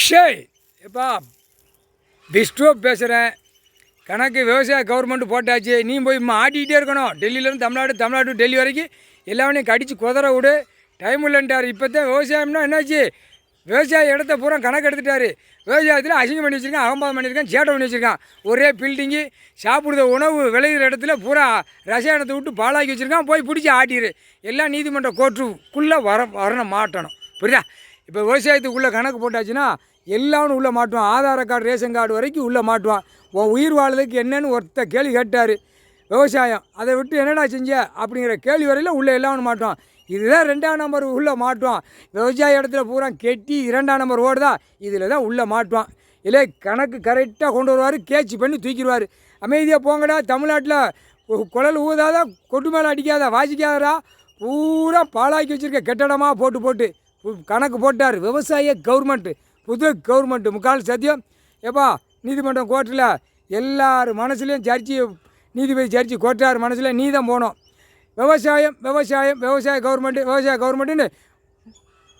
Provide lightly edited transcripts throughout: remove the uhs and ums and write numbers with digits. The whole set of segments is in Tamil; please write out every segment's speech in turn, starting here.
சரி எப்பா விஷ்ணு பேசுகிறேன். கணக்கு விவசாய கவர்மெண்ட் போட்டாச்சு. நீ போய் ஆட்டிக்கிட்டே இருக்கணும். டெல்லியிலேருந்து தமிழ்நாடு டெல்லி வரைக்கும் எல்லாமே கடிச்சு குதிர விடு. டைம் இல்லைன்ட்டார். இப்போ தான் விவசாயம்னா என்னாச்சு, விவசாய இடத்த பூரா கணக்கு எடுத்துட்டார். விவசாயத்தில் அசிங்கம் பண்ணி வச்சுருக்கான், அகம்பாதம் பண்ணியிருக்கான், சேட்டை பண்ணி வச்சுருக்கான். ஒரே பில்டிங்கு, சாப்பிடுற உணவு விளையிற இடத்துல பூரா ரசாயனத்தை விட்டு பாலாக்கி வச்சுருக்கான். போய் பிடிச்சி ஆட்டிடு. எல்லாம் நீதிமன்ற கோர்ட்டுக்குள்ளே வரணும், மாட்டணும். புரியுதா? இப்போ விவசாயத்துக்குள்ளே கணக்கு போட்டாச்சுன்னா எல்லாம் உள்ளே மாட்டுவான். ஆதார கார்டு, ரேஷன் கார்டு வரைக்கும் உள்ளே மாட்டுவான். உன் உயிர் வாழ்றதுக்கு என்னன்னு ஒருத்த கேள்வி கேட்டார். விவசாயம் அதை விட்டு என்னடா செஞ்ச அப்படிங்கிற கேள்வி வரையில் உள்ளே எல்லாம் மாட்டுவான். இதுதான் 2ஆம் நம்பர் உள்ளே மாட்டுவான். விவசாய இடத்துல பூரா கெட்டி 2ஆம் நம்பர் ஓடுதா, இதில் தான் உள்ளே மாட்டுவான். இல்லை கணக்கு கரெக்டாக கொண்டு வருவார், கேட்சி பண்ணி தூக்கிடுவார். அமைதியாக போங்கடா, தமிழ்நாட்டில் குழல் ஊதாதா, கொட்டு மேலே அடிக்காதா, வாசிக்காதரா, பூரா பாலாக்கி வச்சுருக்க கெட்டடமாக போட்டு கணக்கு போட்டார். விவசாய கவர்மெண்ட்டு, புது கவர்மெண்ட்டு, முக்கால் சத்தியம். எப்பா நீதிமன்றம் கோர்ட்டில் எல்லார் மனசுலேயும் நீதிபதி ஜட்ஜி கோர்ட்டார் மனசில் நீ தான் போகணும். விவசாய கவர்மெண்ட்டுன்னு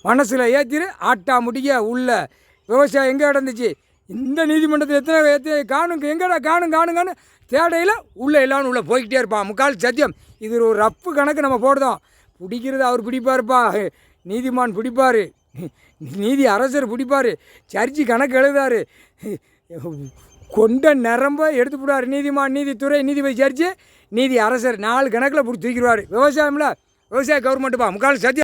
மனசில் ஏற்றிரு. ஆட்டா முடிய உள்ள விவசாயம் எங்கே நடந்துச்சு, இந்த நீதிமன்றத்தில் எத்தனை எங்கடா காணுங்க தேடையில் உள்ளே எல்லாரும் உள்ளே போய்கிட்டே இருப்பான். முக்கால் சத்தியம். இது ஒரு ரப்பு கணக்கு நம்ம போடுதோம். பிடிக்கிறது அவர் பிடிப்பார்ப்பா, நீதிமான் பிடிப்பார், நீதி அரசர் பிடிப்பார், ஜட்ஜி கணக்கு எழுதார், கொண்ட நரம்ப எடுத்து விடுவார். நீதிமான், நீதித்துறை, நீதிபதி, ஜட்ஜி, நீதி அரசர் 4 கணக்கில் பிடிச்சி தூக்கிடுவார். விவசாயம்ல விவசாய கவர்மெண்ட்டுப்பா, முக்கால் சத்தியம்.